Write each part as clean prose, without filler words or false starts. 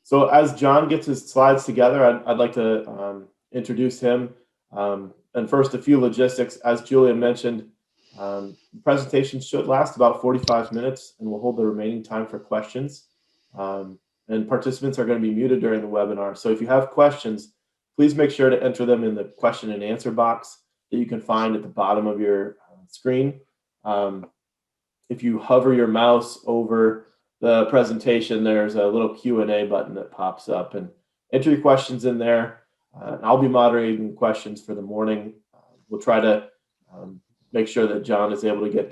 So as John gets his slides together, I'd like to introduce him. And first, a few logistics. As Julia mentioned, the presentation should last about 45 minutes, and we'll hold the remaining time for questions. And participants are going to be muted during the webinar. So if you have questions, please make sure to enter them in the question and answer box that you can find at the bottom of your screen. If you hover your mouse over the presentation, there's a little Q&A button that pops up, and enter your questions in there. I'll be moderating questions for the morning. We'll try to make sure that John is able to get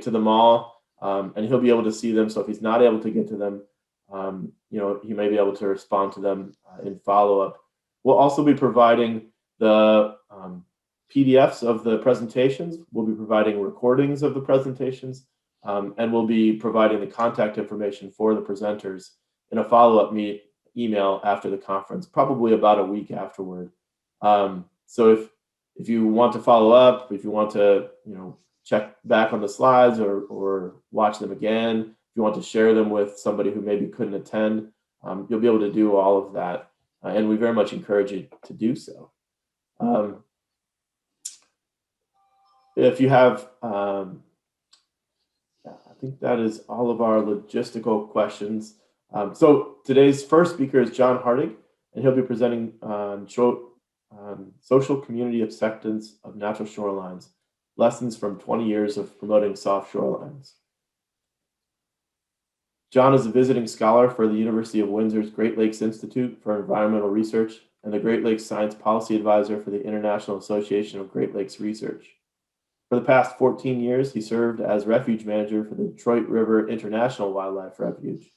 to them all, and he'll be able to see them. So if he's not able to get to them, he may be able to respond to them in follow-up. We'll also be providing the PDFs of the presentations. We'll be providing recordings of the presentations, and we'll be providing the contact information for the presenters in a follow-up email after the conference, probably about a week afterward. So if you want to follow up, if you want to check back on the slides or watch them again, if you want to share them with somebody who maybe couldn't attend, you'll be able to do all of that, and we very much encourage you to do so. If you have, I think that is all of our logistical questions. So today's first speaker is John Hartig, and he'll be presenting on social community acceptance of natural shorelines, lessons from 20 years of promoting soft shorelines. John is a visiting scholar for the University of Windsor's Great Lakes Institute for Environmental Research and the Great Lakes Science Policy Advisor for the International Association of Great Lakes Research. For the past 14 years, he served as refuge manager for the Detroit River International Wildlife Refuge.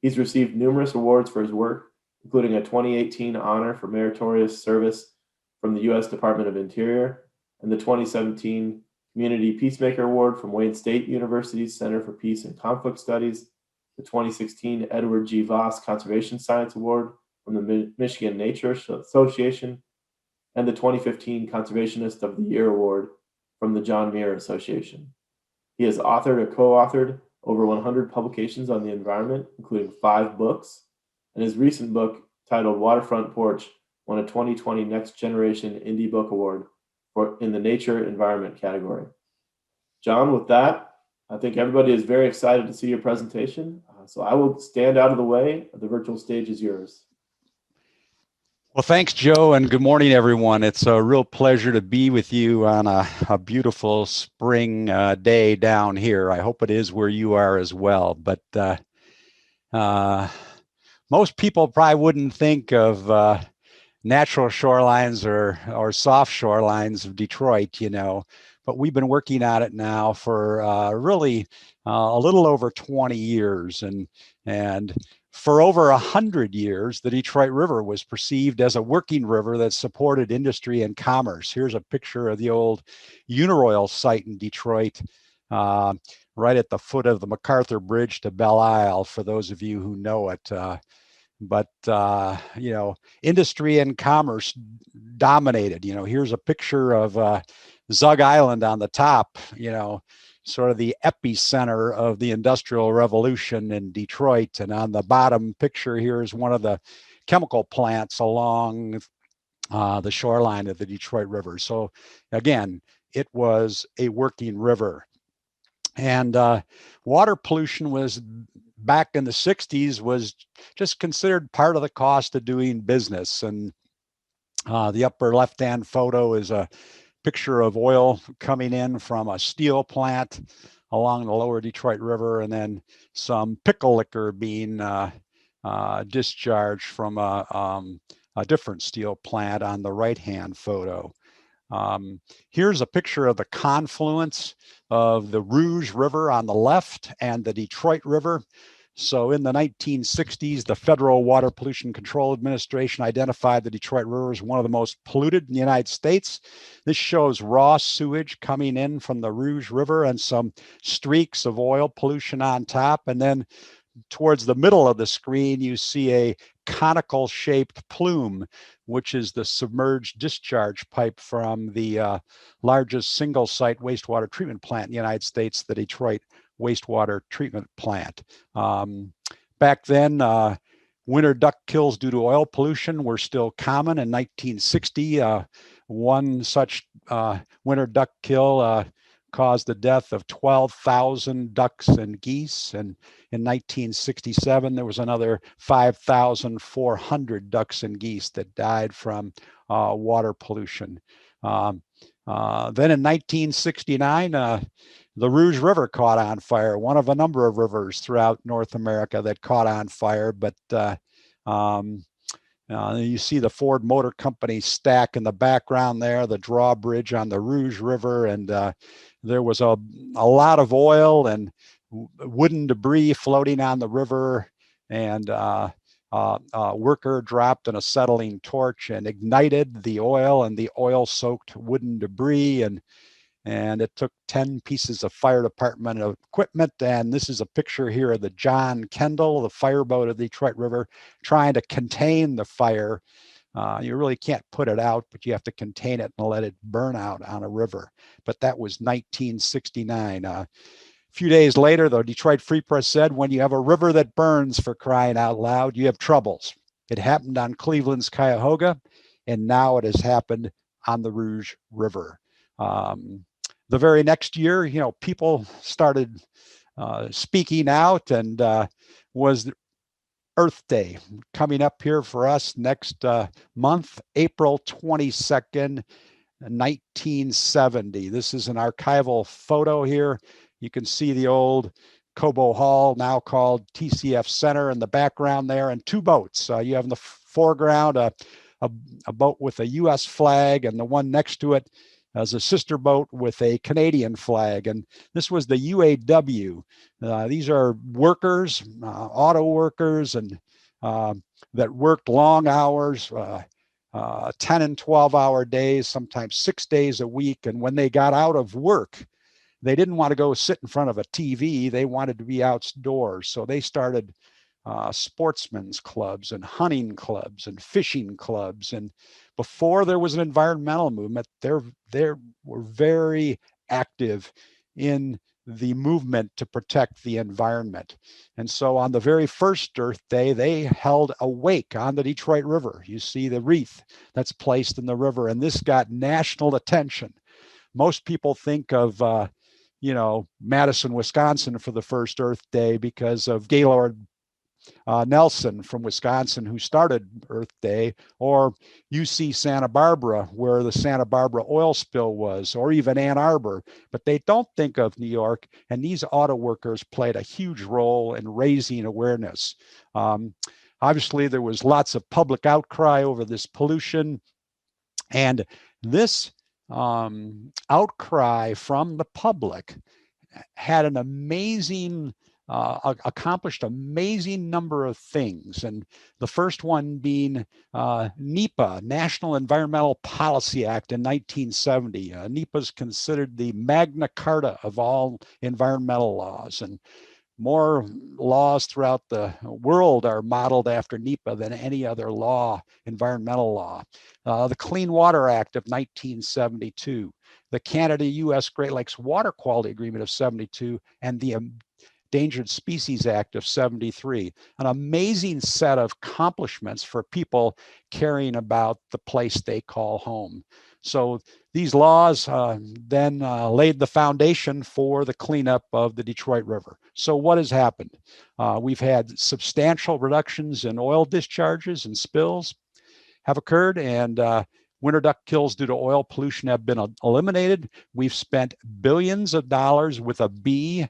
He's received numerous awards for his work, including a 2018 honor for meritorious service from the U.S. Department of Interior and the 2017 Community Peacemaker Award from Wayne State University's Center for Peace and Conflict Studies, the 2016 Edward G. Voss Conservation Science Award from the Michigan Nature Association, and the 2015 Conservationist of the Year Award from the John Muir Association. He has authored or co-authored over 100 publications on the environment, including 5 books, and his recent book, titled Waterfront Porch, won a 2020 Next Generation Indie Book Award in the Nature Environment category. John, with that, I think everybody is very excited to see your presentation, so I will stand out of the way. The virtual stage is yours. Well, thanks, Joe, and good morning, everyone. It's a real pleasure to be with you on a beautiful spring day down here. I hope it is where you are as well. But most people probably wouldn't think of natural shorelines or soft shorelines of Detroit, but we've been working on it now for really a little over 20 years. And for over 100 years, the Detroit River was perceived as a working river that supported industry and commerce. Here's a picture of the old Uniroyal site in Detroit, right at the foot of the MacArthur Bridge to Belle Isle, for those of you who know it. But industry and commerce dominated. Here's a picture of Zug Island on the top, sort of the epicenter of the Industrial Revolution in Detroit. And on the bottom picture here is one of the chemical plants along the shoreline of the Detroit River. So again, it was a working river. And water pollution was, back in the 60s, was just considered part of the cost of doing business. And the upper left-hand photo is a picture of oil coming in from a steel plant along the lower Detroit River, and then some pickle liquor being discharged from a different steel plant on the right-hand photo. Here's a picture of the confluence of the Rouge River on the left and the Detroit River. So in the 1960s, the Federal Water Pollution Control Administration identified the Detroit River as one of the most polluted in the United States. This shows raw sewage coming in from the Rouge River and some streaks of oil pollution on top. And then towards the middle of the screen, you see a conical shaped plume, which is the submerged discharge pipe from the largest single site wastewater treatment plant in the United States, the Detroit wastewater treatment plant. Back then, Winter duck kills due to oil pollution were still common. In 1960, one such winter duck kill caused the death of 12,000 ducks and geese. And in 1967, there was another 5,400 ducks and geese that died from water pollution. Then in 1969, the Rouge River caught on fire, one of a number of rivers throughout North America that caught on fire. But you see the Ford Motor Company stack in the background there, the drawbridge on the Rouge River, and there was a lot of oil and wooden debris floating on the river, and a worker dropped an acetylene torch and ignited the oil and the oil-soaked wooden debris, and it took 10 pieces of fire department equipment. And this is a picture here of the John Kendall, the fireboat of the Detroit River, trying to contain the fire. You really can't put it out, but you have to contain it and let it burn out on a river. But that was 1969. A few days later, the Detroit Free Press said, when you have a river that burns, for crying out loud, you have troubles. It happened on Cleveland's Cuyahoga, and now it has happened on the Rouge River. The very next year, people started speaking out, and was Earth Day coming up here for us next month, April 22nd, 1970. This is an archival photo here. You can see the old Cobo Hall, now called TCF Center, in the background there, and two boats. You have in the foreground a boat with a U.S. flag, and the one next to it as a sister boat with a Canadian flag. And this was the UAW. These are workers, auto workers, and that worked long hours, 10 and 12-hour days, sometimes 6 days a week. And when they got out of work, they didn't want to go sit in front of a TV. They wanted to be outdoors. So they started sportsmen's clubs and hunting clubs and fishing clubs. And before there was an environmental movement, they were very active in the movement to protect the environment. And so on the very first Earth Day, they held a wake on the Detroit River. You see the wreath that's placed in the river, and this got national attention. Most people think of Madison, Wisconsin for the first Earth Day because of Gaylord Nelson from Wisconsin, who started Earth Day, or UC Santa Barbara, where the Santa Barbara oil spill was, or even Ann Arbor. But they don't think of New York, and these auto workers played a huge role in raising awareness. Obviously, there was lots of public outcry over this pollution, and this outcry from the public had an amazing accomplished amazing number of things. And the first one being NEPA, National Environmental Policy Act in 1970. NEPA is considered the Magna Carta of all environmental laws, and more laws throughout the world are modeled after NEPA than any other law, environmental law. The Clean Water Act of 1972, the Canada-U.S. Great Lakes Water Quality Agreement of 72, and the Endangered Species Act of 73. An amazing set of accomplishments for people caring about the place they call home. So these laws then laid the foundation for the cleanup of the Detroit River. So what has happened? We've had substantial reductions in oil discharges and spills have occurred, and winter duck kills due to oil pollution have been eliminated. We've spent billions of dollars with a B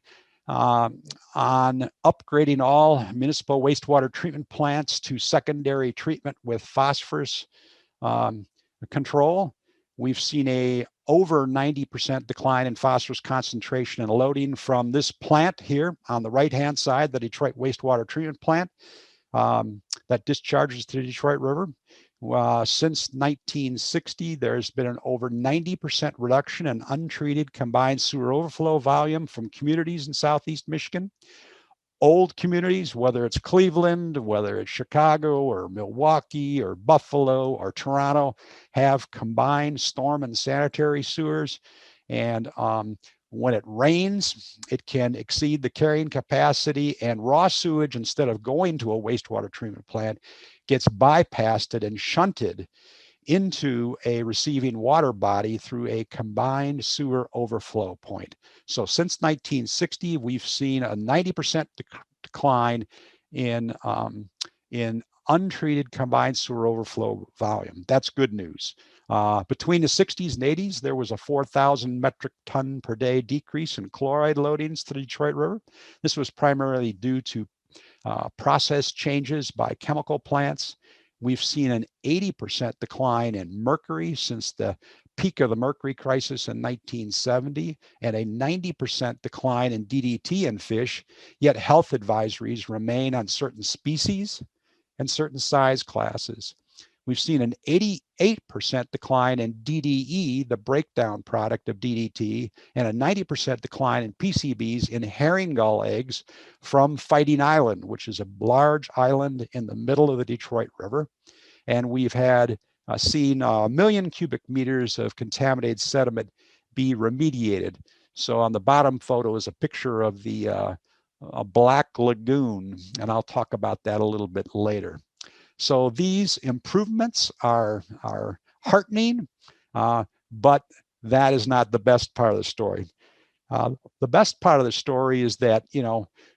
on upgrading all municipal wastewater treatment plants to secondary treatment with phosphorus control. We've seen a over 90% decline in phosphorus concentration and loading from this plant here on the right-hand side, the Detroit wastewater treatment plant that discharges to the Detroit River. Since 1960, there's been an over 90% reduction in untreated combined sewer overflow volume from communities in Southeast Michigan. Old communities, whether it's Cleveland, whether it's Chicago or Milwaukee or Buffalo or Toronto, have combined storm and sanitary sewers. And When it rains, it can exceed the carrying capacity, and raw sewage, instead of going to a wastewater treatment plant, gets bypassed and shunted into a receiving water body through a combined sewer overflow point. So since 1960, we've seen a 90% decline in untreated combined sewer overflow volume. That's good news. Between the 60s and 80s, there was a 4,000 metric ton per day decrease in chloride loadings to the Detroit River. This was primarily due to process changes by chemical plants. We've seen an 80% decline in mercury since the peak of the mercury crisis in 1970, and a 90% decline in DDT in fish, yet health advisories remain on certain species and certain size classes. We've seen an 88% decline in DDE, the breakdown product of DDT, and a 90% decline in PCBs in herring gull eggs from Fighting Island, which is a large island in the middle of the Detroit River. And we've had seen 1 million cubic meters of contaminated sediment be remediated. So on the bottom photo is a picture of the Black Lagoon, and I'll talk about that a little bit later. So these improvements are heartening, but that is not the best part of the story. The best part of the story is that,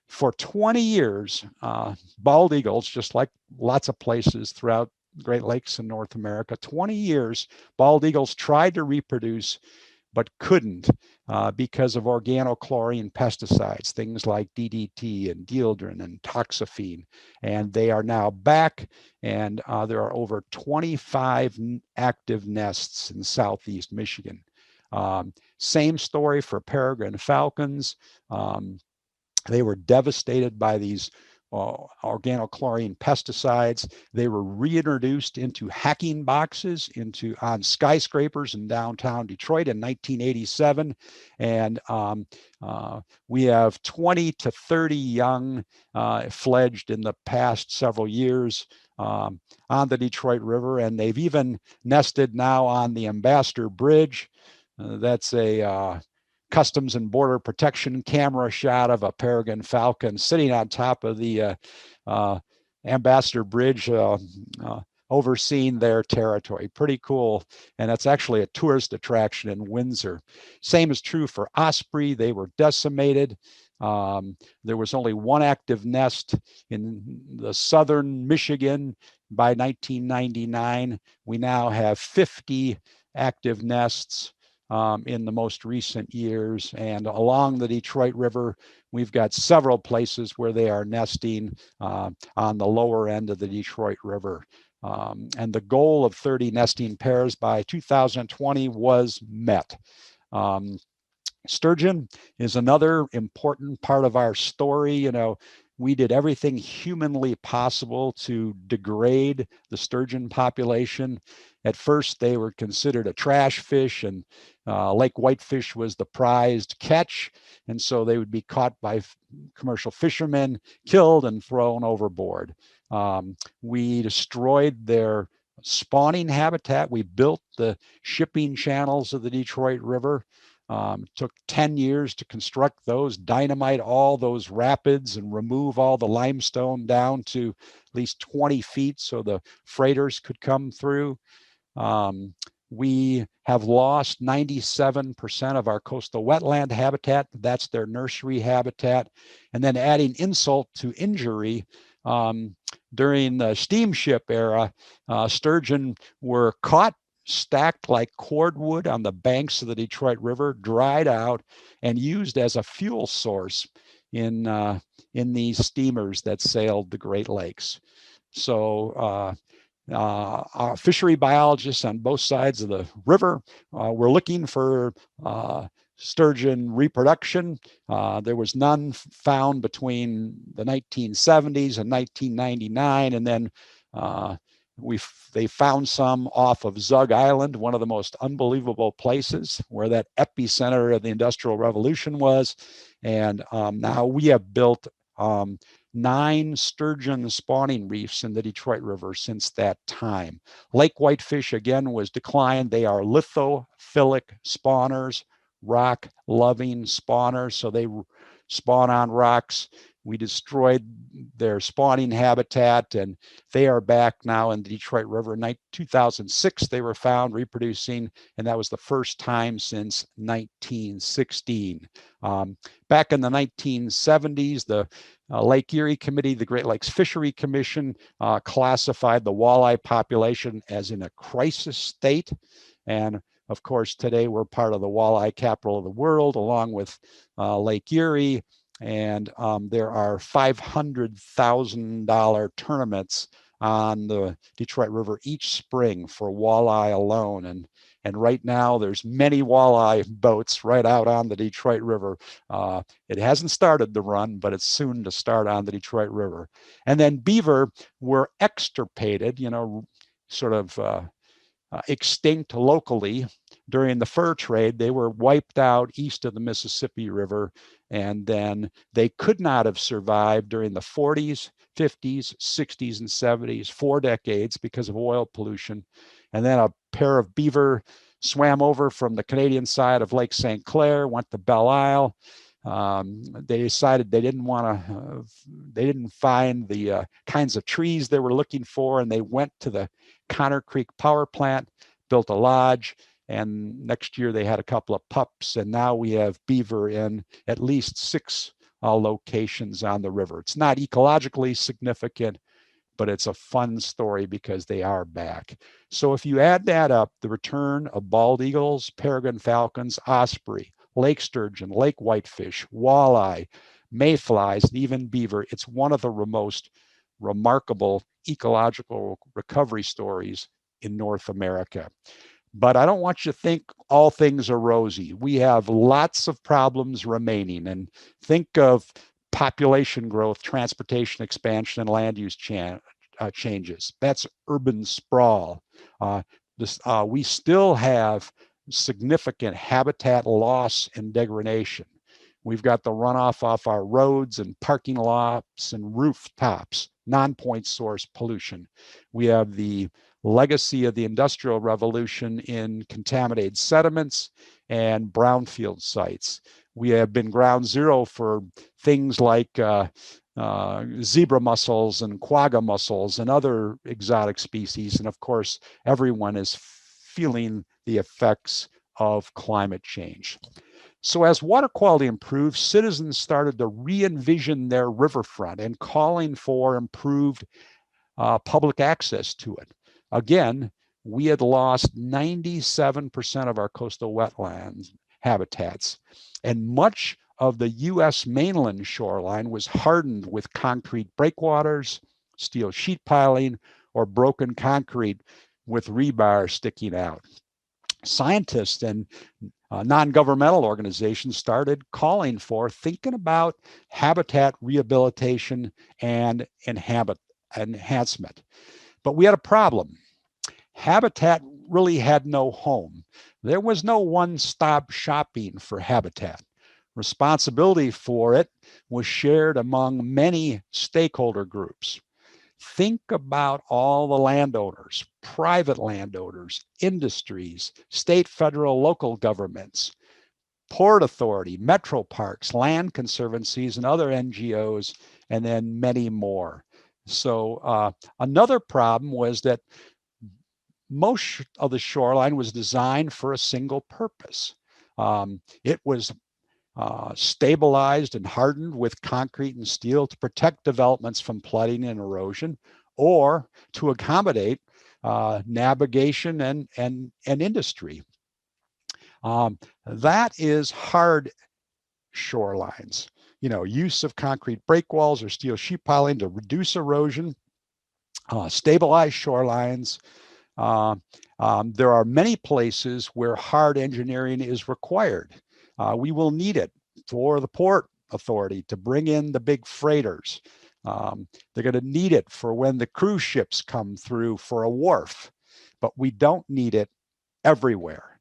for 20 years, bald eagles, just like lots of places throughout Great Lakes in North America, 20 years, bald eagles tried to reproduce but couldn't because of organochlorine pesticides, things like DDT and dieldrin and toxaphene. And they are now back, and there are over 25 active nests in southeast Michigan. Same story for peregrine falcons. They were devastated by these organochlorine pesticides. They were reintroduced into hacking boxes on skyscrapers in downtown Detroit in 1987. And we have 20 to 30 young fledged in the past several years on the Detroit River. And they've even nested now on the Ambassador Bridge. That's a Customs and Border Protection camera shot of a peregrine falcon sitting on top of the Ambassador Bridge, overseeing their territory. Pretty cool. And that's actually a tourist attraction in Windsor. Same is true for osprey. They were decimated. There was only one active nest in the southern Michigan by 1999. We now have 50 active nests in the most recent years. And along the Detroit River, we've got several places where they are nesting on the lower end of the Detroit River. And the goal of 30 nesting pairs by 2020 was met. Sturgeon is another important part of our story. We did everything humanly possible to degrade the sturgeon population. At first, they were considered a trash fish, and lake whitefish was the prized catch. And so they would be caught by commercial fishermen, killed, and thrown overboard. We destroyed their spawning habitat. We built the shipping channels of the Detroit River. Took 10 years to construct those, dynamite all those rapids and remove all the limestone down to at least 20 feet so the freighters could come through. We have lost 97% of our coastal wetland habitat. That's their nursery habitat. And then adding insult to injury, during the steamship era, sturgeon were caught stacked like cordwood on the banks of the Detroit River, dried out, and used as a fuel source in these steamers that sailed the Great Lakes. So our fishery biologists on both sides of the river were looking for sturgeon reproduction. There was none found between the 1970s and 1999, and then they found some off of Zug Island, one of the most unbelievable places where that epicenter of the Industrial Revolution was. And now we have built 9 sturgeon spawning reefs in the Detroit River since that time. Lake whitefish, again, was declined. They are lithophilic spawners, rock-loving spawners, so they spawn on rocks. We destroyed their spawning habitat, and they are back now in the Detroit River. In 2006, they were found reproducing, and that was the first time since 1916. Back in the 1970s, the Lake Erie Committee, the Great Lakes Fishery Commission, classified the walleye population as in a crisis state. And of course, today we're part of the walleye capital of the world, along with Lake Erie. And there are $500,000 tournaments on the Detroit River each spring for walleye alone. And right now there's many walleye boats right out on the Detroit River. It hasn't started the run, but it's soon to start on the Detroit River. And then beaver were extirpated, sort of extinct locally during the fur trade. They were wiped out east of the Mississippi River, and then they could not have survived during the 40s, 50s, 60s, and 70s, 4 decades because of oil pollution. And then a pair of beaver swam over from the Canadian side of Lake St. Clair, went to Belle Isle. They decided they didn't find the kinds of trees they were looking for, and they went to the Connor Creek Power Plant, built a lodge, and next year they had a couple of pups, and now we have beaver in at least 6 locations on the river. It's not ecologically significant, but it's a fun story because they are back. So if you add that up, the return of bald eagles, peregrine falcons, osprey, lake sturgeon, lake whitefish, walleye, mayflies, and even beaver, it's one of the most remarkable ecological recovery stories in North America. But I don't want you to think all things are rosy. We have lots of problems remaining. And think of population growth, transportation expansion, and land use changes. That's urban sprawl. We still have significant habitat loss and degradation. We've got the runoff off our roads and parking lots and rooftops, non-point source pollution. We have the legacy of the Industrial Revolution in contaminated sediments and brownfield sites. We have been ground zero for things like zebra mussels and quagga mussels and other exotic species. And of course, everyone is feeling the effects of climate change. So as water quality improved, citizens started to re-envision their riverfront and calling for improved public access to it. Again, we had lost 97% of our coastal wetlands habitats, and much of the U.S. mainland shoreline was hardened with concrete breakwaters, steel sheet piling, or broken concrete with rebar sticking out. Scientists and non-governmental organizations started calling for thinking about habitat rehabilitation and enhancement. But we had a problem. Habitat really had no home. There was no one-stop shopping for habitat. Responsibility for it was shared among many stakeholder groups. Think about all the landowners, private landowners, industries, state, federal, local governments, Port Authority, metro parks, land conservancies, and other NGOs, and then many more. So another problem was that most of the shoreline was designed for a single purpose. It was stabilized and hardened with concrete and steel to protect developments from flooding and erosion, or to accommodate navigation and industry. That is hard shorelines. Use of concrete breakwalls or steel sheet piling to reduce erosion, stabilize shorelines. There are many places where hard engineering is required. We will need it for the Port Authority to bring in the big freighters. They're going to need it for when the cruise ships come through for a wharf, but we don't need it everywhere.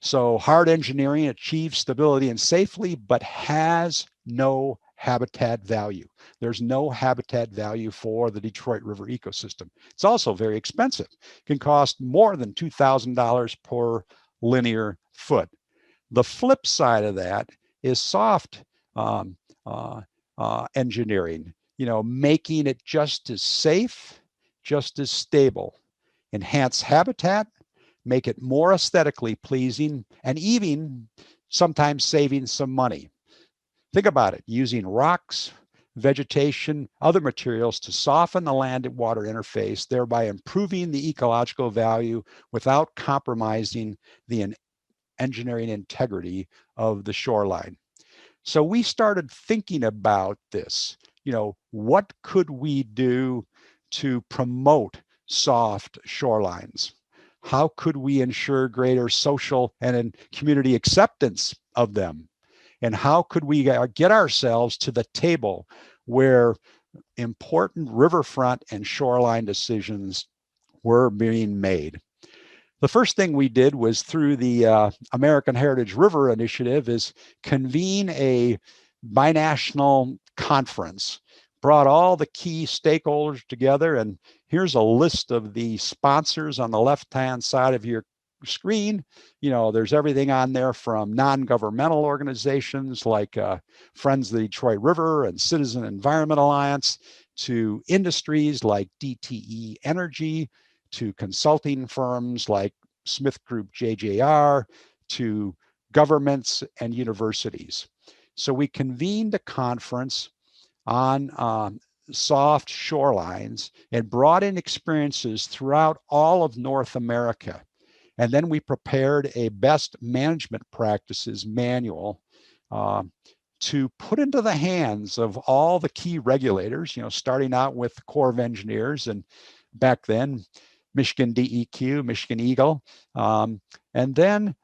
So hard engineering achieves stability and safely, but has no habitat value. There's no habitat value for the Detroit River ecosystem. It's also very expensive. It can cost more than $2,000 per linear foot. The flip side of that is soft um, engineering, making it just as safe, just as stable, enhance habitat, make it more aesthetically pleasing, and even sometimes saving some money. Think about it, using rocks, vegetation, other materials to soften the land and water interface, thereby improving the ecological value without compromising the engineering integrity of the shoreline. So we started thinking about this. What could we do to promote soft shorelines? How could we ensure greater social and community acceptance of them? And how could we get ourselves to the table where important riverfront and shoreline decisions were being made? The first thing we did was through the American Heritage River Initiative is convene a binational conference, brought all the key stakeholders together. And here's a list of the sponsors on the left-hand side of your screen. There's everything on there from non-governmental organizations like Friends of the Detroit River and Citizen Environment Alliance, to industries like DTE Energy, to consulting firms like Smith Group JJR, to governments and universities. So we convened a conference on soft shorelines and brought in experiences throughout all of North America. And then we prepared a best management practices manual to put into the hands of all the key regulators, starting out with the Corps of Engineers, and back then, Michigan DEQ, Michigan Eagle, and then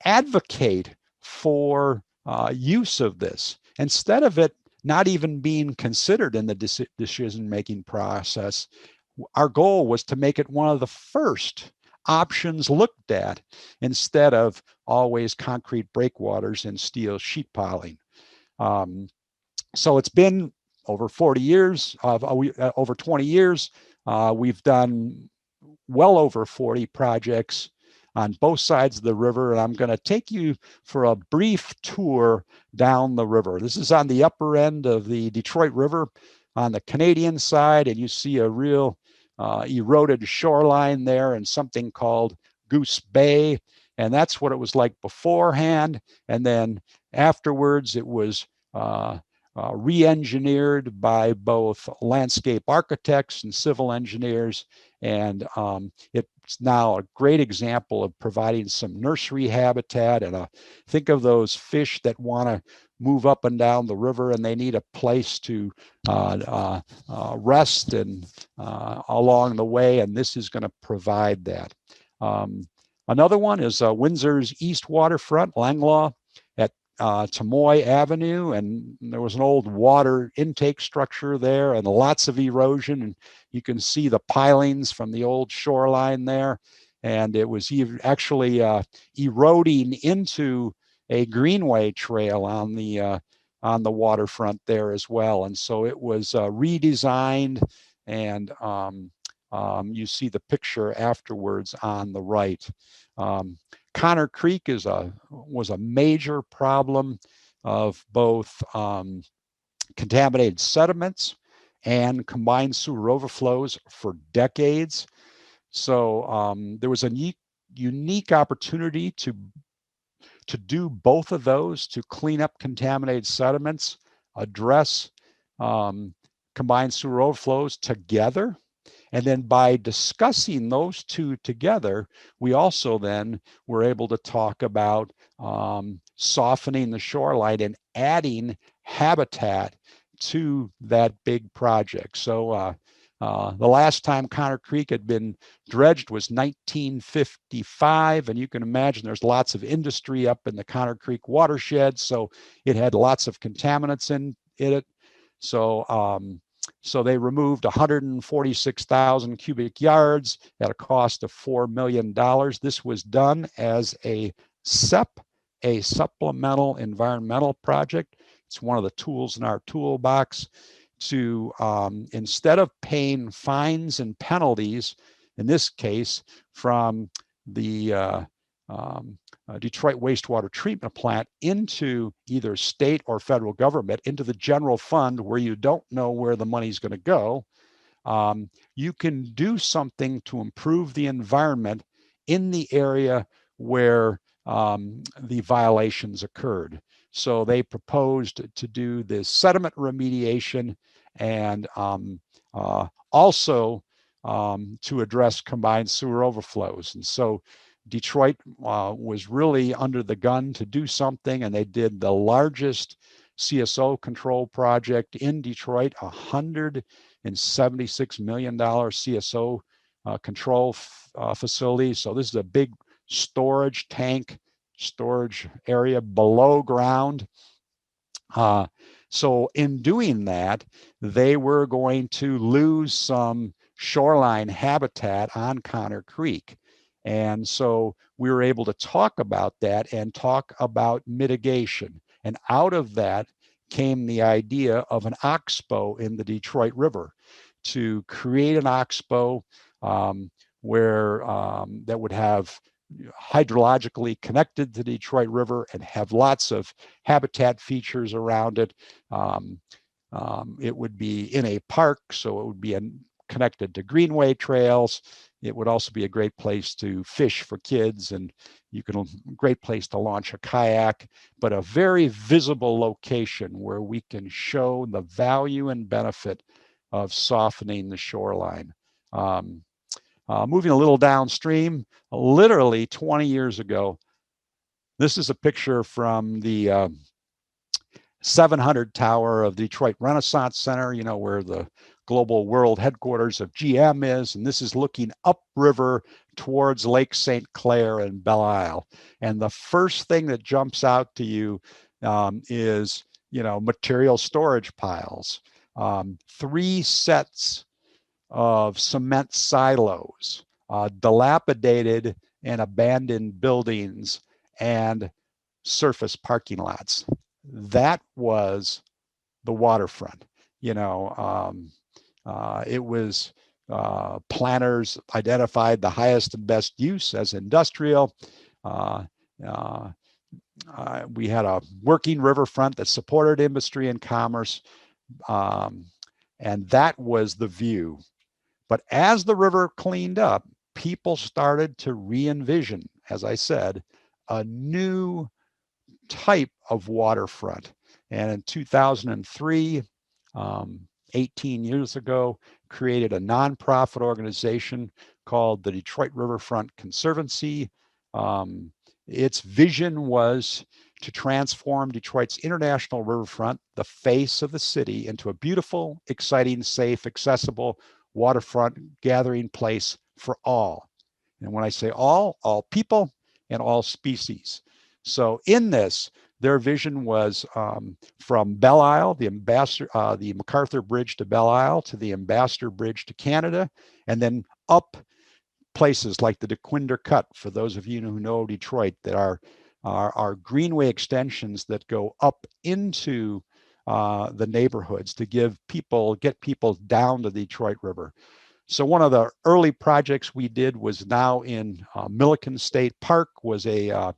advocate for use of this. Instead of it not even being considered in the decision-making process, our goal was to make it one of the first options looked at instead of always concrete breakwaters and steel sheet piling. So it's been over 40 years, over 20 years. We've done well over 40 projects on both sides of the river, and I'm going to take you for a brief tour down the river. This is on the upper end of the Detroit River on the Canadian side, and you see a real eroded shoreline there and something called Goose Bay, and that's what it was like beforehand. And then afterwards, it was re-engineered by both landscape architects and civil engineers, and it's now a great example of providing some nursery habitat. And think of those fish that want to move up and down the river, and they need a place to rest and along the way, and this is going to provide that. Another one is Windsor's East Waterfront, Langlaw, at Tamoy Avenue, and there was an old water intake structure there and lots of erosion, and you can see the pilings from the old shoreline there, and it was actually eroding into a greenway trail on the waterfront there as well. And so it was redesigned, and you see the picture afterwards on the right. Connor Creek was a major problem of both contaminated sediments and combined sewer overflows for decades. So there was a unique opportunity to do both of those, to clean up contaminated sediments, address combined sewer overflows together. And then by discussing those two together, we also then were able to talk about softening the shoreline and adding habitat to that big project. So the last time Connor Creek had been dredged was 1955, and you can imagine there's lots of industry up in the Connor Creek watershed, so it had lots of contaminants in it. So they removed 146,000 cubic yards at a cost of $4 million. This was done as a SEP, a supplemental environmental project. It's one of the tools in our toolbox to, instead of paying fines and penalties, in this case, from the Detroit wastewater treatment plant into either state or federal government, into the general fund where you don't know where the money's going to go, you can do something to improve the environment in the area where the violations occurred. So they proposed to do this sediment remediation and also to address combined sewer overflows. And so Detroit was really under the gun to do something, and they did the largest CSO control project in Detroit, $176 million CSO control facility. So this is a big storage tank, storage area below ground. So in doing that, they were going to lose some shoreline habitat on Connor Creek. And so we were able to talk about that and talk about mitigation. And out of that came the idea of an oxbow in the Detroit River, to create an oxbow where that would have hydrologically connected to the Detroit River and have lots of habitat features around it. It would be in a park, so it would be connected to greenway trails. It would also be a great place to fish for kids, and great place to launch a kayak, but a very visible location where we can show the value and benefit of softening the shoreline. Moving a little downstream, literally 20 years ago, this is a picture from the 700 tower of Detroit Renaissance Center, where the global world headquarters of GM is. And this is looking upriver towards Lake St. Clair and Belle Isle. And the first thing that jumps out to you is, material storage piles. 3 sets of cement silos, dilapidated and abandoned buildings, and surface parking lots. That was the waterfront. It was planners identified the highest and best use as industrial. We had a working riverfront that supported industry and commerce, and that was the view. But as the river cleaned up, people started to re-envision, as I said, a new type of waterfront. And in 2003, 18 years ago, created a nonprofit organization called the Detroit Riverfront Conservancy. Its vision was to transform Detroit's international riverfront, the face of the city, into a beautiful, exciting, safe, accessible waterfront gathering place for all. And when I say all people and all species. So in this, their vision was from Belle Isle, the MacArthur Bridge to Belle Isle, to the Ambassador Bridge to Canada, and then up places like the DeQuinder Cut, for those of you who know Detroit, that are greenway extensions that go up into the neighborhoods to get people down to the Detroit River. So one of the early projects we did was now in Milliken State Park, was a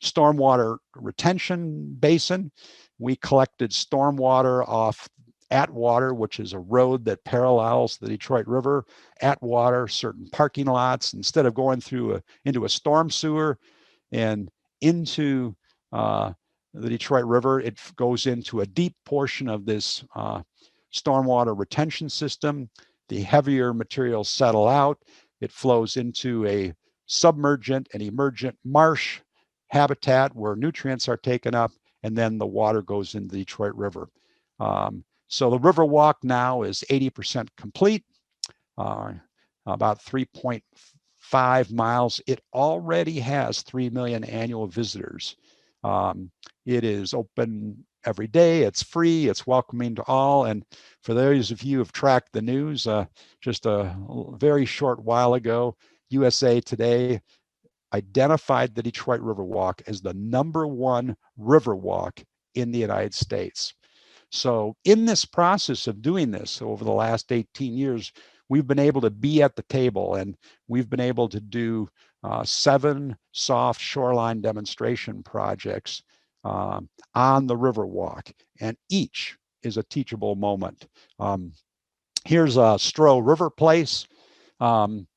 stormwater retention basin. We collected stormwater off Atwater, which is a road that parallels the Detroit River. Atwater, certain parking lots, instead of going into a storm sewer and into the Detroit River, it goes into a deep portion of this stormwater retention system. The heavier materials settle out. It flows into a submergent and emergent marsh habitat where nutrients are taken up, and then the water goes into the Detroit River. So the river walk now is 80% complete, about 3.5 miles. It already has 3 million annual visitors. It is open every day. It's free. It's welcoming to all. And for those of you who have tracked the news, just a very short while ago, USA Today identified the Detroit Riverwalk as the #1 riverwalk in the United States. So in this process of doing this over the last 18 years, we've been able to be at the table, and we've been able to do 7 soft shoreline demonstration projects on the Riverwalk, and each is a teachable moment. Here's a Stroh River Place on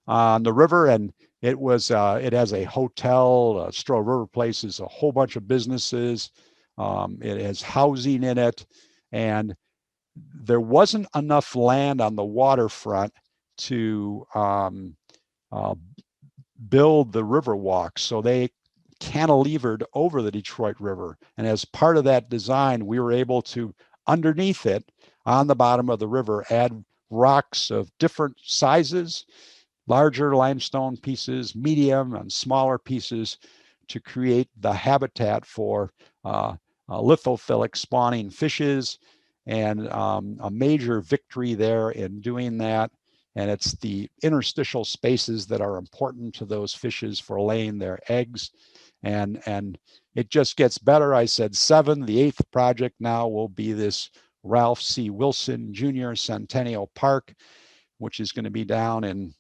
the river, and it has a hotel. Stroh River Place is a whole bunch of businesses. It has housing in it, and there wasn't enough land on the waterfront to build the Riverwalk, so they cantilevered over the Detroit River. And as part of that design, we were able to, underneath it, on the bottom of the river, add rocks of different sizes, larger limestone pieces, medium and smaller pieces, to create the habitat for lithophilic spawning fishes, and a major victory there in doing that. And it's the interstitial spaces that are important to those fishes for laying their eggs. And it just gets better. I said 7. The 8th project now will be this Ralph C. Wilson Jr. Centennial Park, which is going to be down in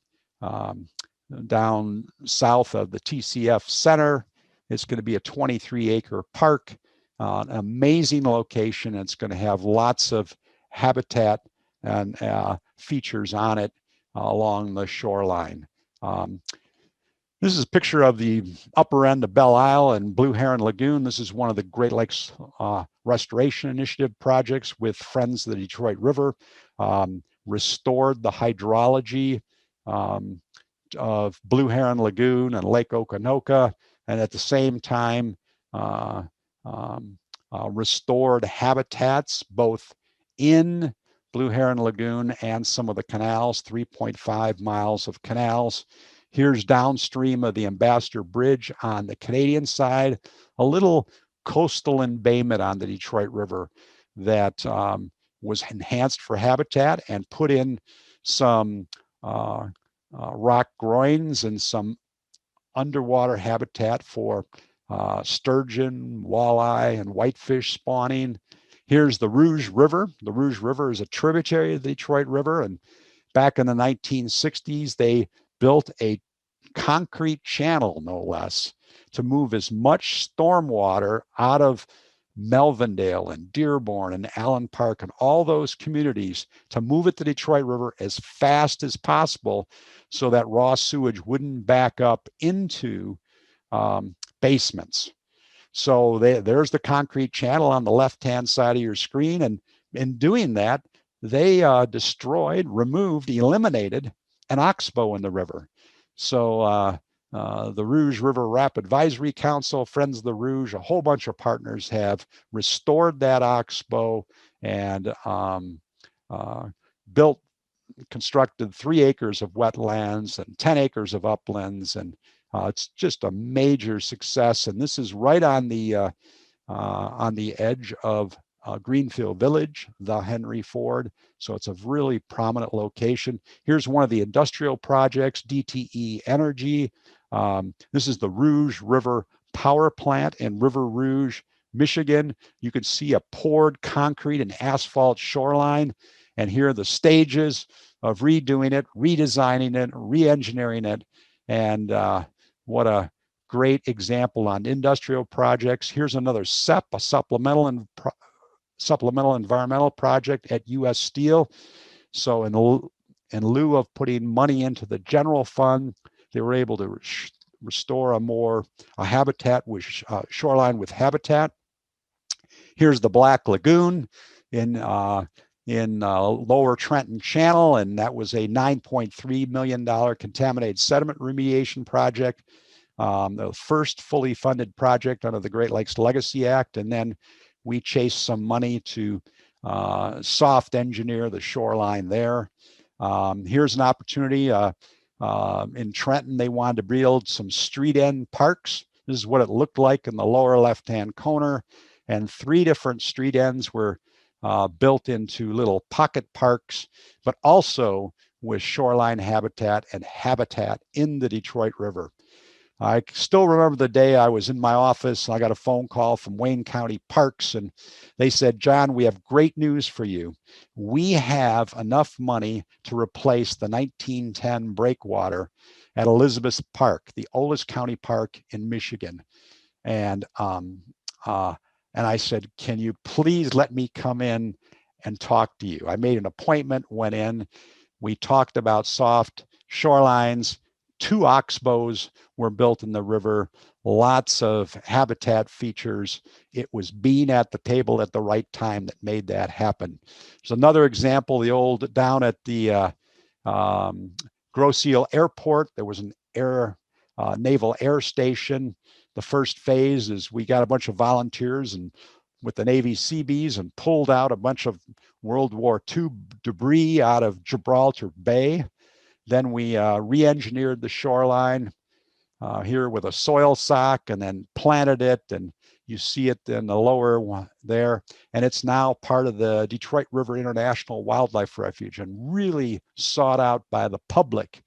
down south of the TCF Center. It's going to be a 23-acre park, an amazing location. It's going to have lots of habitat and features on it along the shoreline. This is a picture of the upper end of Belle Isle and Blue Heron Lagoon. This is one of the Great Lakes Restoration Initiative projects with Friends of the Detroit River. Restored the hydrology of Blue Heron Lagoon and Lake Okanoka, and at the same time restored habitats both in Blue Heron Lagoon and some of the canals, 3.5 miles of canals. Here's downstream of the Ambassador Bridge on the Canadian side, a little coastal embayment on the Detroit River that was enhanced for habitat and put in some rock groins and some underwater habitat for sturgeon, walleye, and whitefish spawning. Here's the Rouge River. The Rouge River is a tributary of the Detroit River, and back in the 1960s, they built a concrete channel, no less, to move as much stormwater out of Melvindale and Dearborn and Allen Park and all those communities, to move it to the Detroit River as fast as possible so that raw sewage wouldn't back up into basements. So there's the concrete channel on the left-hand side of your screen. And in doing that, they destroyed, removed, eliminated an oxbow in the river. So the Rouge River Rapid Advisory Council, Friends of the Rouge, a whole bunch of partners have restored that oxbow and constructed 3 acres of wetlands and 10 acres of uplands, and it's just a major success. And this is right on the edge of Greenfield Village, the Henry Ford. So it's a really prominent location. Here's one of the industrial projects, DTE Energy. This is the Rouge River Power Plant in River Rouge, Michigan. You can see a poured concrete and asphalt shoreline. And here are the stages of redoing it, redesigning it, re-engineering it. And what a great example on industrial projects. Here's another SEP, a supplemental environmental project at U.S. Steel. So in lieu of putting money into the general fund, they were able to restore a habitat with shoreline with habitat. Here's the Black Lagoon in Lower Trenton Channel, and that was a $9.3 million contaminated sediment remediation project, the first fully funded project under the Great Lakes Legacy Act. And then we chased some money to soft engineer the shoreline there. Here's an opportunity in Trenton. They wanted to build some street end parks. This is what it looked like in the lower left-hand corner. And 3 different street ends were built into little pocket parks, but also with shoreline habitat and habitat in the Detroit River. I still remember the day I was in my office and I got a phone call from Wayne County Parks, and they said, John, we have great news for you. We have enough money to replace the 1910 breakwater at Elizabeth Park, the oldest county park in Michigan. And uh, and I said, can you please let me come in and talk to you? I made an appointment, went in, we talked about soft shorelines, 2 oxbows were built in the river, lots of habitat features. It was being at the table at the right time that made that happen. There's another example, the old, down at the Glacial Airport, there was an naval air station. The first phase is we got a bunch of volunteers and with the Navy Seabees and pulled out a bunch of World War II debris out of Gibraltar Bay. Then we re-engineered the shoreline here with a soil sock and then planted it. And you see it in the lower one there. And it's now part of the Detroit River International Wildlife Refuge and really sought out by the public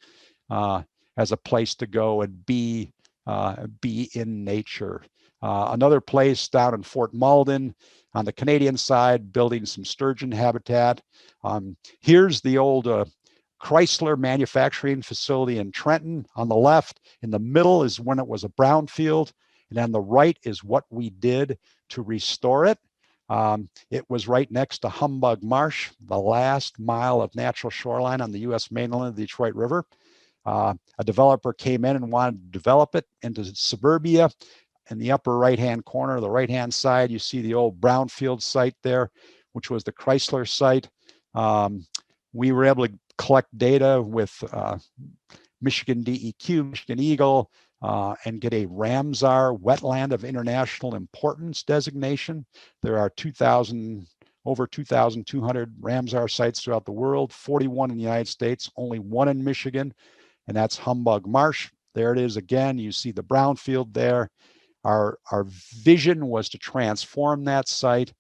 as a place to go and be in nature. Another place down in Fort Malden on the Canadian side, building some sturgeon habitat. Here's the old Chrysler manufacturing facility in Trenton on the left. In the middle is when it was a brownfield, and on the right is what we did to restore it. It was right next to Humbug Marsh, the last mile of natural shoreline on the U.S. mainland of the Detroit River. A developer came in and wanted to develop it into suburbia. In the upper right-hand corner, the right-hand side, you see the old brownfield site there, which was the Chrysler site. We were able to collect data with Michigan DEQ, Michigan Eagle, and get a Ramsar Wetland of International Importance designation. There are over 2,200 Ramsar sites throughout the world, 41 in the United States, only 1 in Michigan, and that's Humbug Marsh. There it is again. You see the brownfield there. Our vision was to transform that site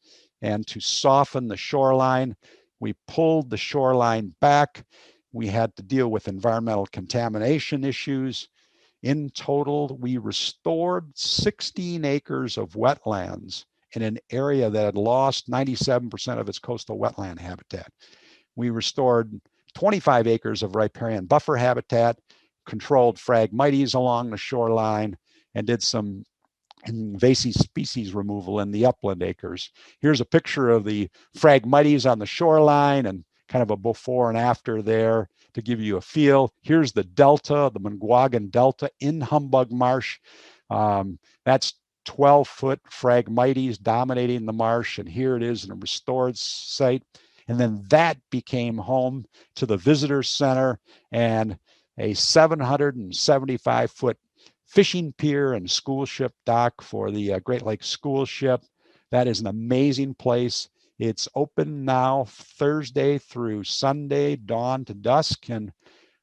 and to soften the shoreline. We pulled the shoreline back. We had to deal with environmental contamination issues. In total, we restored 16 acres of wetlands in an area that had lost 97% of its coastal wetland habitat. We restored 25 acres of riparian buffer habitat, controlled Phragmites along the shoreline, and did some invasive species removal in the upland acres. Here's a picture of the Phragmites on the shoreline and kind of a before and after there to give you a feel. Here's the delta, the Mungwagon Delta in Humbug Marsh. That's 12-foot Phragmites dominating the marsh, and here it is in a restored site. And then that became home to the visitor center and a 775-foot fishing pier and school ship dock for the Great Lakes School Ship. That is an amazing place. It's open now Thursday through Sunday, dawn to dusk. And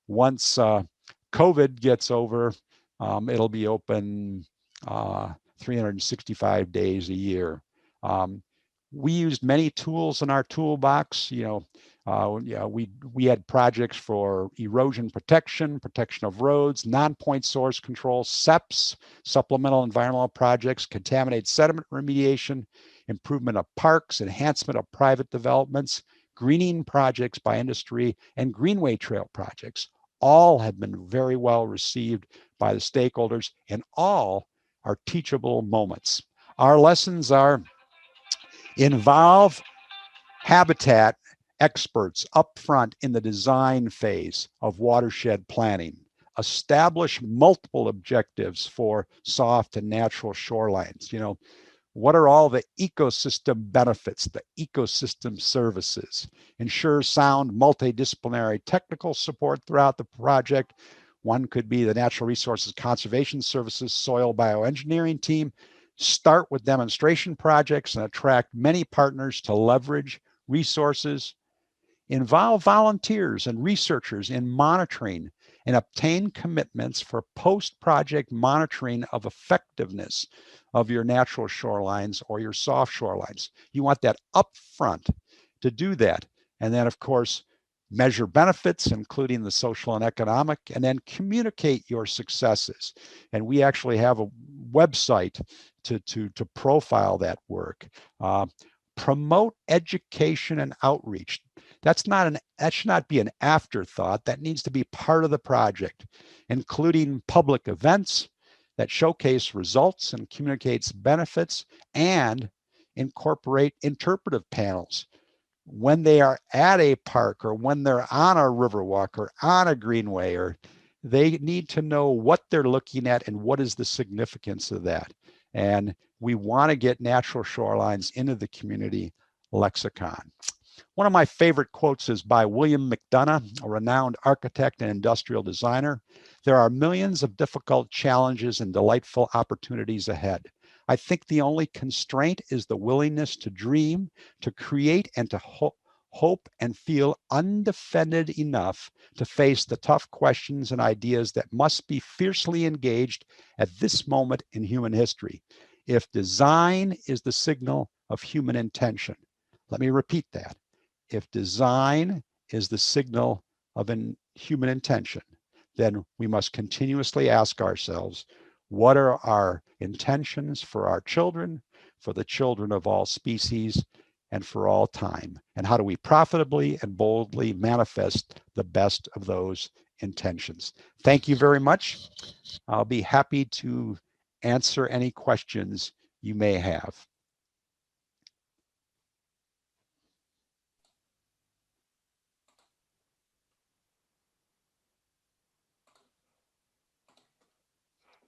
once COVID gets over, it'll be open 365 days a year. We used many tools in our toolbox. We had projects for erosion protection, protection of roads, non-point source control, SEPs, supplemental environmental projects, contaminated sediment remediation, improvement of parks, enhancement of private developments, greening projects by industry, and greenway trail projects. All have been very well received by the stakeholders, and all are teachable moments. Our lessons are: involve habitat experts up front in the design phase of watershed planning. Establish multiple objectives for soft and natural shorelines. What are all the ecosystem benefits, the ecosystem services? Ensure sound multidisciplinary technical support throughout the project. One could be the Natural Resources Conservation Services Soil Bioengineering Team. Start with demonstration projects and attract many partners to leverage resources. Involve volunteers and researchers in monitoring and obtain commitments for post-project monitoring of effectiveness of your natural shorelines or your soft shorelines. You want that upfront to do that. And then, of course, measure benefits, including the social and economic, and then communicate your successes. And we actually have a website to profile that work. Promote education and outreach. That should not be an afterthought. That needs to be part of the project, including public events that showcase results and communicates benefits, and incorporate interpretive panels when they are at a park or when they're on a riverwalk or on a greenway, or they need to know what they're looking at and what is the significance of that. And we want to get natural shorelines into the community lexicon. One of my favorite quotes is by William McDonough, a renowned architect and industrial designer. There are millions of difficult challenges and delightful opportunities ahead. I think the only constraint is the willingness to dream, to create, and to hope and feel undefended enough to face the tough questions and ideas that must be fiercely engaged at this moment in human history. If design is the signal of human intention, let me repeat that. If design is the signal of human intention, then we must continuously ask ourselves, what are our intentions for our children, for the children of all species, and for all time? And how do we profitably and boldly manifest the best of those intentions? Thank you very much. I'll be happy to answer any questions you may have.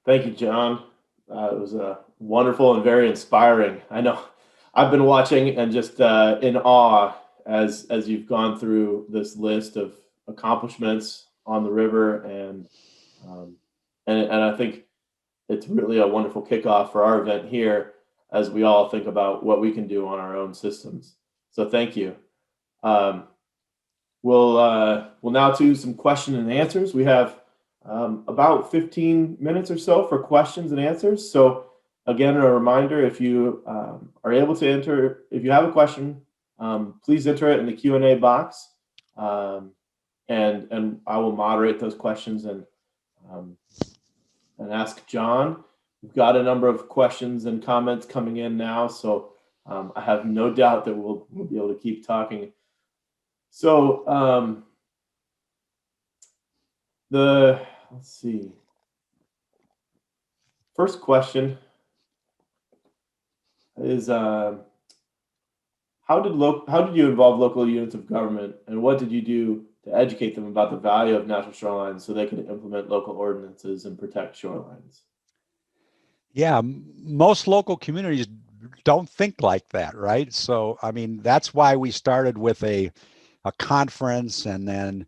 Thank you, John. It was wonderful and very inspiring. I know I've been watching and just in awe as you've gone through this list of accomplishments on the river, um, and I think it's really a wonderful kickoff for our event here as we all think about what we can do on our own systems. So thank you. Um, we'll now do some question and answers. We have about 15 minutes or so for questions and answers. So again, a reminder, if you are able to enter, if you have a question, please enter it in the Q&A box, and I will moderate those questions um, and ask John. We've got a number of questions and comments coming in now, so I have no doubt that we'll be able to keep talking. So let's see. First question is how did you involve local units of government, and what did you do to educate them about the value of natural shorelines so they could implement local ordinances and protect shorelines? Yeah, most local communities don't think like that, right? So, I mean, that's why we started with a conference, and then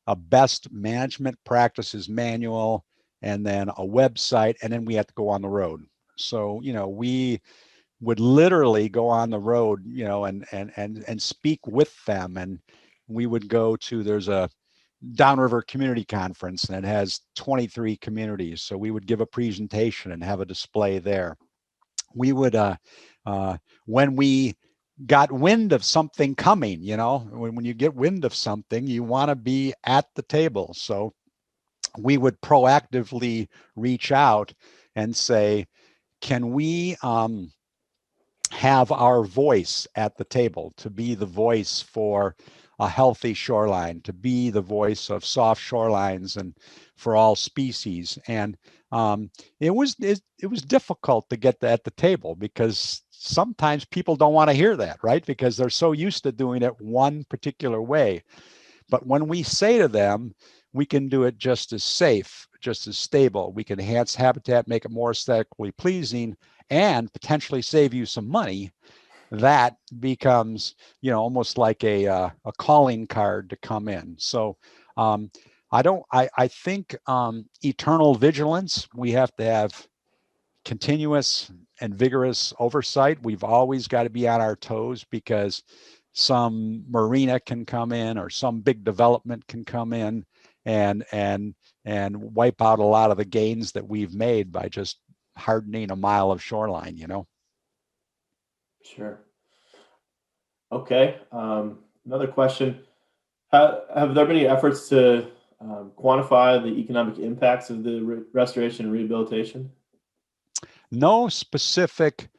a best management practices manual, and then a website, and then we had to go on the road. So, we would literally go on the road, and speak with them. And we would go to, there's a Downriver Community Conference, and it has 23 communities. So we would give a presentation and have a display there. We would, when we got wind of something coming, when you get wind of something, you want to be at the table. So we would proactively reach out and say, can we have our voice at the table, to be the voice for a healthy shoreline, to be the voice of soft shorelines and for all species. And it was difficult to get that at the table, because sometimes people don't want to hear that, right? Because they're so used to doing it one particular way. But when we say to them, we can do it just as safe, just as stable, we can enhance habitat, make it more aesthetically pleasing, and potentially save you some money, that becomes, almost like a calling card to come in. So I think eternal vigilance, we have to have continuous and vigorous oversight. We've always got to be on our toes, because some marina can come in, or some big development can come in and wipe out a lot of the gains that we've made by just hardening a mile of shoreline. Sure. Okay. Another question. Have there been any efforts to quantify the economic impacts of the restoration and rehabilitation? No specific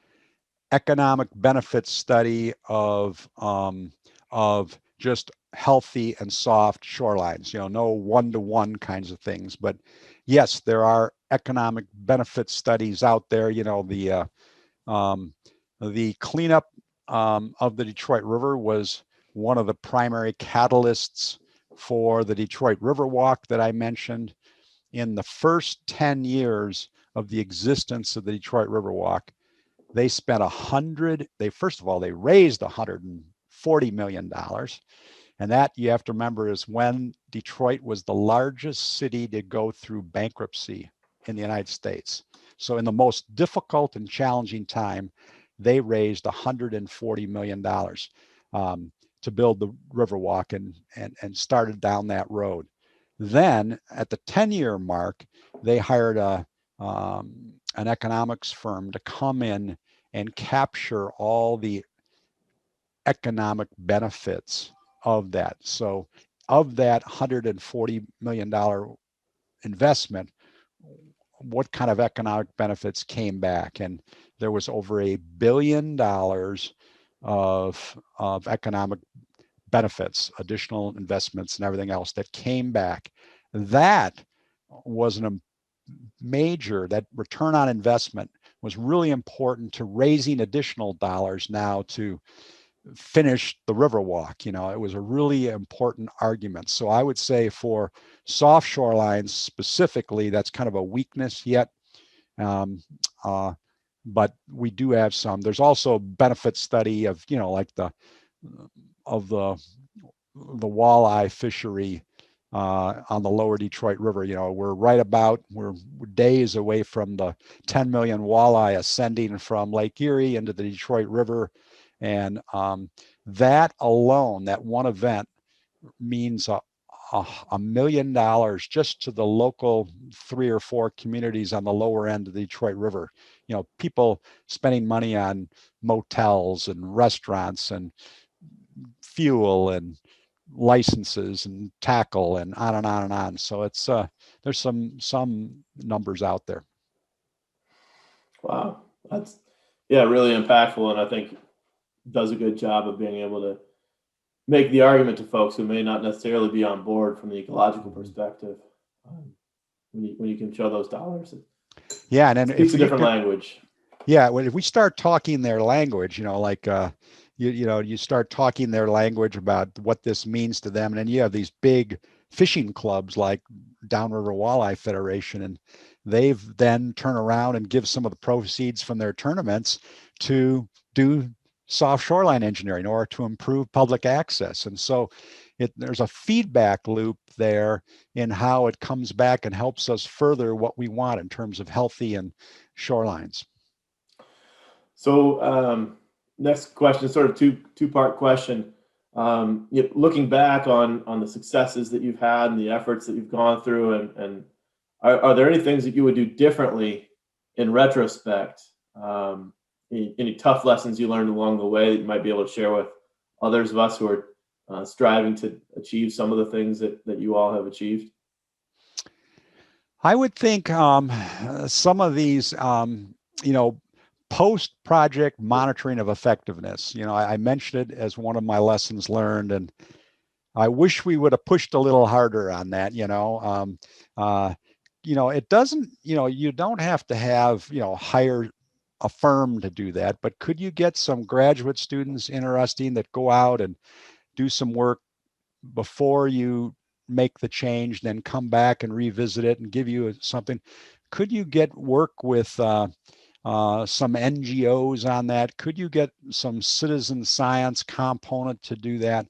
economic benefit study of just healthy and soft shorelines, no one-to-one kinds of things. But yes, there are economic benefit studies out there. The cleanup of the Detroit River was one of the primary catalysts for the Detroit River Walk that I mentioned. In the first 10 years of the existence of the Detroit River Walk, they spent first of all, they raised $140 million. And that, you have to remember, is when Detroit was the largest city to go through bankruptcy in the United States. So in the most difficult and challenging time, they raised $140 million to build the Riverwalk and started down that road. Then at the 10-year mark, they hired an economics firm to come in and capture all the economic benefits of that. So of that $140 million investment, what kind of economic benefits came back? And there was over $1 billion of economic benefits, additional investments and everything else that came back. That was that return on investment was really important to raising additional dollars now to finish the Riverwalk. It was a really important argument. So I would say for soft shorelines specifically, that's kind of a weakness yet. But we do have some. There's also a benefit study of, like the walleye fishery on the lower Detroit River. We're days away from the 10 million walleye ascending from Lake Erie into the Detroit River. And that alone, that one event, means $1 million just to the local 3 or 4 communities on the lower end of the Detroit River. People spending money on motels and restaurants and fuel and licenses and tackle and on and on and on. So it's there's some numbers out there. Wow, that's really impactful, and I think does a good job of being able to make the argument to folks who may not necessarily be on board from the ecological perspective. When you can show those dollars, and then speaks a different language. Yeah, well, if we start talking their language, you start talking their language about what this means to them, and then you have these big fishing clubs like Downriver Walleye Federation, and they've then turn around and give some of the proceeds from their tournaments to do soft shoreline engineering or to improve public access. And so there's a feedback loop there in how it comes back and helps us further what we want in terms of healthy and shorelines. So next question, sort of two-part question. Looking back on the successes that you've had and the efforts that you've gone through, and are there any things that you would do differently in retrospect? Any tough lessons you learned along the way that you might be able to share with others of us who are striving to achieve some of the things that you all have achieved? I would think some of these, post-project monitoring of effectiveness. I mentioned it as one of my lessons learned, and I wish we would have pushed a little harder on that. It doesn't, you don't have to have, hire a firm to do that, but could you get some graduate students interesting that go out and do some work before you make the change, then come back and revisit it and give you something? Could you get work with some NGOs on that? Could you get some citizen science component to do that?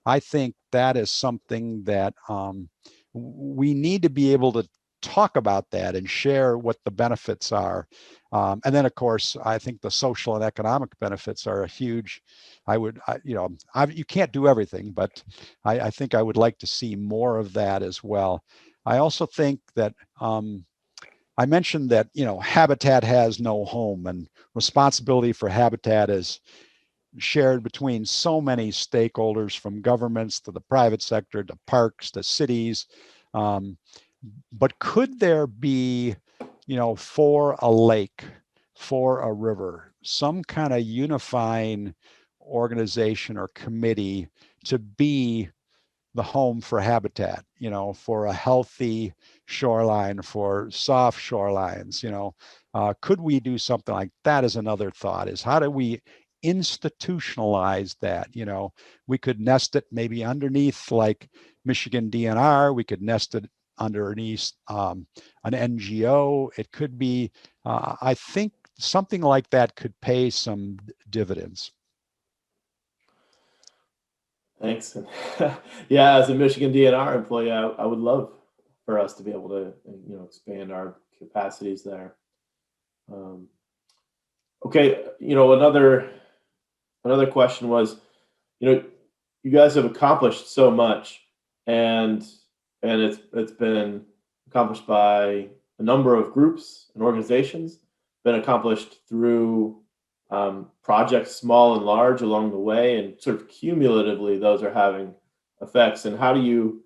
I think that is something that we need to be able to talk about that and share what the benefits are. And then, of course, I think the social and economic benefits are a huge. You can't do everything, but I think I would like to see more of that as well. I also think that I mentioned that habitat has no home, and responsibility for habitat is shared between so many stakeholders, from governments to the private sector to parks to cities. But could there be, for a lake, for a river, some kind of unifying organization or committee to be the home for habitat, for a healthy shoreline, for soft shorelines, could we do something like that? Is another thought, is how do we institutionalize that? We could nest it maybe underneath like Michigan DNR. We could nest it underneath an NGO. It could be, I think something like that could pay some dividends. Thanks. Yeah, as a Michigan DNR employee, I would love for us to be able to, expand our capacities there. Okay, another question was, you guys have accomplished so much, and it's been accomplished by a number of groups and organizations, been accomplished through projects small and large along the way, and sort of cumulatively those are having effects. And how do you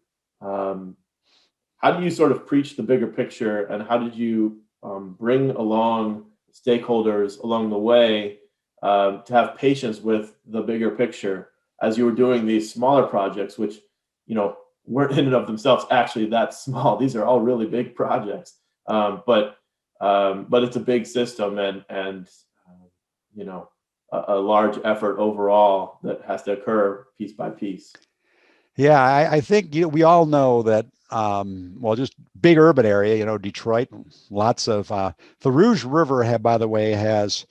sort of preach the bigger picture, and how did you bring along stakeholders along the way to have patience with the bigger picture as you were doing these smaller projects, which weren't in and of themselves actually that small? These are all really big projects, but it's a big system, and a large effort overall that has to occur piece by piece. Yeah, I think we all know that. Just big urban area, Detroit, lots of the Rouge River, by the way, has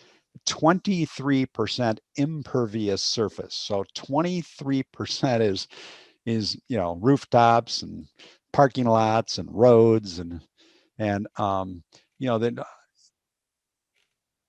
23% impervious surface. So 23% is rooftops and parking lots and roads and then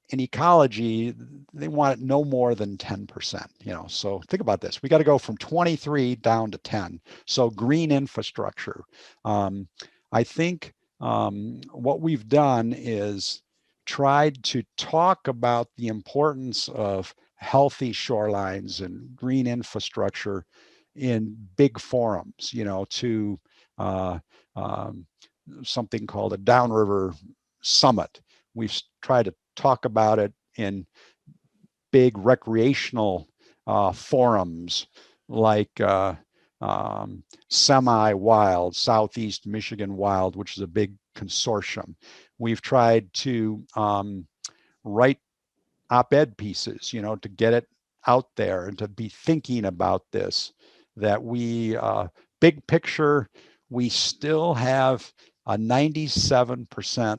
in ecology, they want it no more than 10%, so think about this. We got to go from 23 down to 10. So green infrastructure. I think what we've done is tried to talk about the importance of healthy shorelines and green infrastructure in big forums, to something called a downriver summit. We've tried to talk about it in big recreational forums like Semi-Wild, Southeast Michigan Wild, which is a big consortium. We've tried to write op-ed pieces, to get it out there and to be thinking about this, that we, big picture, we still have a 97%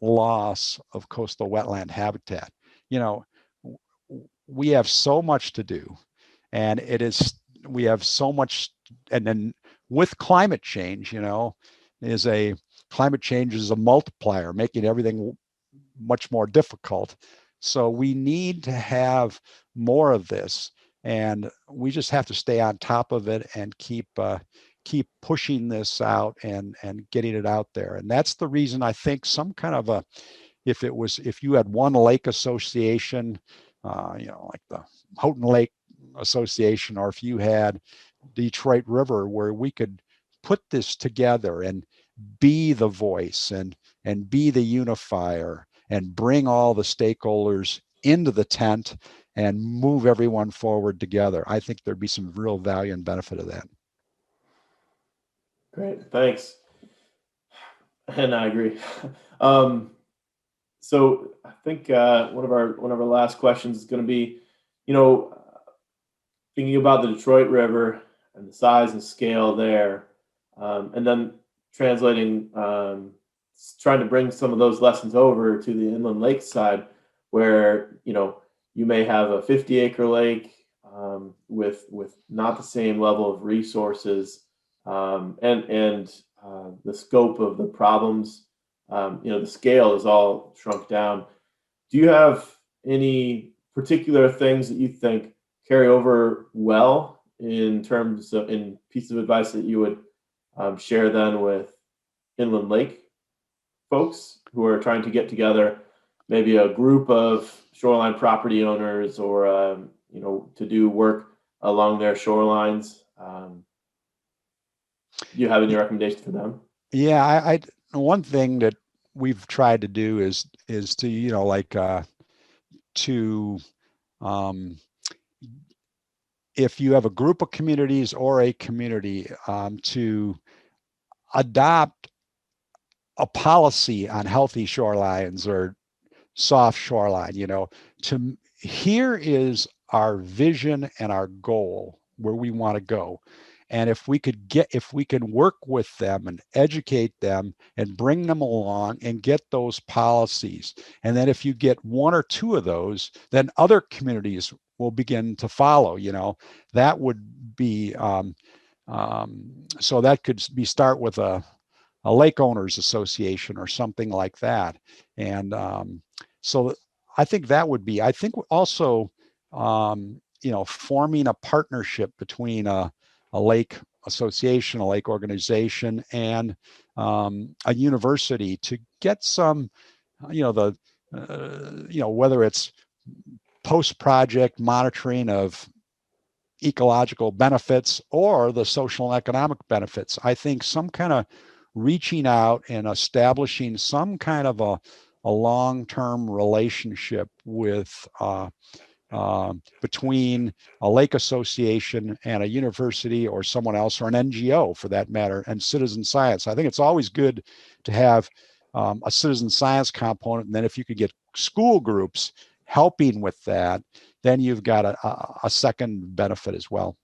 loss of coastal wetland habitat. We have so much to do, and we have so much, and then with climate change, climate change is a multiplier, making everything much more difficult. So we need to have more of this, and we just have to stay on top of it and keep pushing this out and getting it out there. And that's the reason I think some kind of if you had one lake association, like the Houghton Lake Association, or if you had Detroit River, where we could put this together and be the voice and be the unifier and bring all the stakeholders into the tent and move everyone forward together, I think there'd be some real value and benefit of that. Great, thanks. And I agree. So I think one of our last questions is going to be, thinking about the Detroit River and the size and scale there, and then translating, trying to bring some of those lessons over to the inland lake side, where you may have a 50-acre lake with not the same level of resources, and the scope of the problems, the scale is all shrunk down. Do you have any particular things that you think carry over well in pieces of advice that you would share then with inland lake folks who are trying to get together, maybe a group of shoreline property owners or to do work along their shorelines. Do you have any recommendations for them? Yeah, I one thing that we've tried to do is to to um, if you have a group of communities or a community, to adopt a policy on healthy shorelines or soft shoreline. To here is our vision and our goal where we want to go. And if we can work with them and educate them and bring them along and get those policies, and then if you get one or two of those, then other communities will begin to follow. That would be so that could be start with a lake owners association or something like that. And so I think that would be, I think also, forming a partnership between a lake association, a lake organization, and a university to get some, whether it's post-project monitoring of ecological benefits or the social and economic benefits. I think some kind of reaching out and establishing some kind of a long-term relationship with between a lake association and a university or someone else, or an NGO for that matter, and citizen science. I think it's always good to have a citizen science component. And then if you could get school groups helping with that, then you've got a second benefit as well.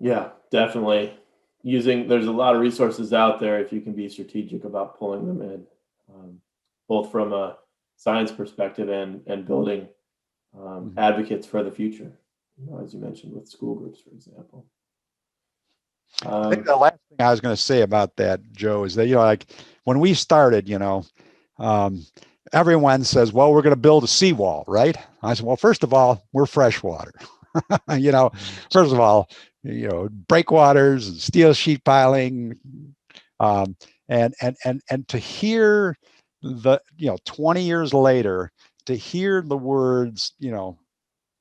Yeah, definitely. There's a lot of resources out there if you can be strategic about pulling them in, both from a science perspective and building advocates for the future, as you mentioned with school groups, for example. I think the last thing I was going to say about that, Joe, is that, like when we started, everyone says, well, we're going to build a seawall, right? I said, well, first of all, we're freshwater. First of all, breakwaters and steel sheet piling, and to hear 20 years later, to hear the words,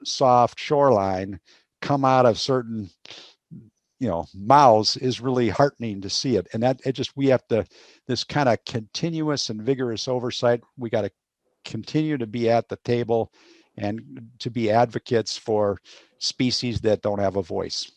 soft shoreline come out of certain, mouths is really heartening to see it. And that we have to, this kind of continuous and vigorous oversight. We got to continue to be at the table and to be advocates for species that don't have a voice.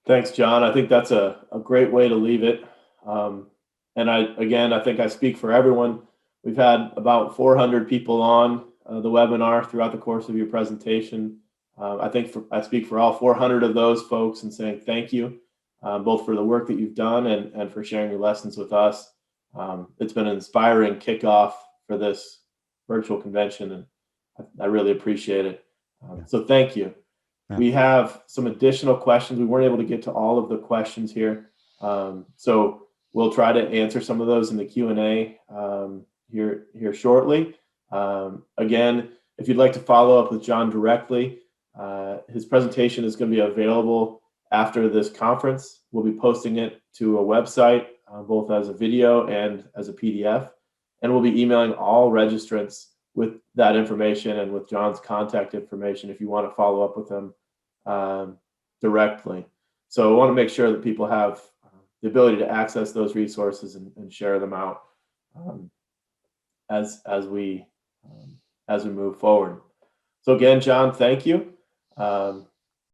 Thanks, John. I think that's a great way to leave it. And I think I speak for everyone. We've had about 400 people on the webinar throughout the course of your presentation. I think I speak for all 400 of those folks in saying thank you, both for the work that you've done and for sharing your lessons with us. It's been an inspiring kickoff for this virtual convention, and I really appreciate it. So thank you. Yeah. We have some additional questions. We weren't able to get to all of the questions here. So we'll try to answer some of those in the Q&A here shortly. Again, if you'd like to follow up with John directly, his presentation is going to be available after this conference. We'll be posting it to a website, both as a video and as a PDF. And we'll be emailing all registrants with that information and with John's contact information if you want to follow up with him directly. So I want to make sure that people have the ability to access those resources and share them out as we move forward. So again, John, thank you.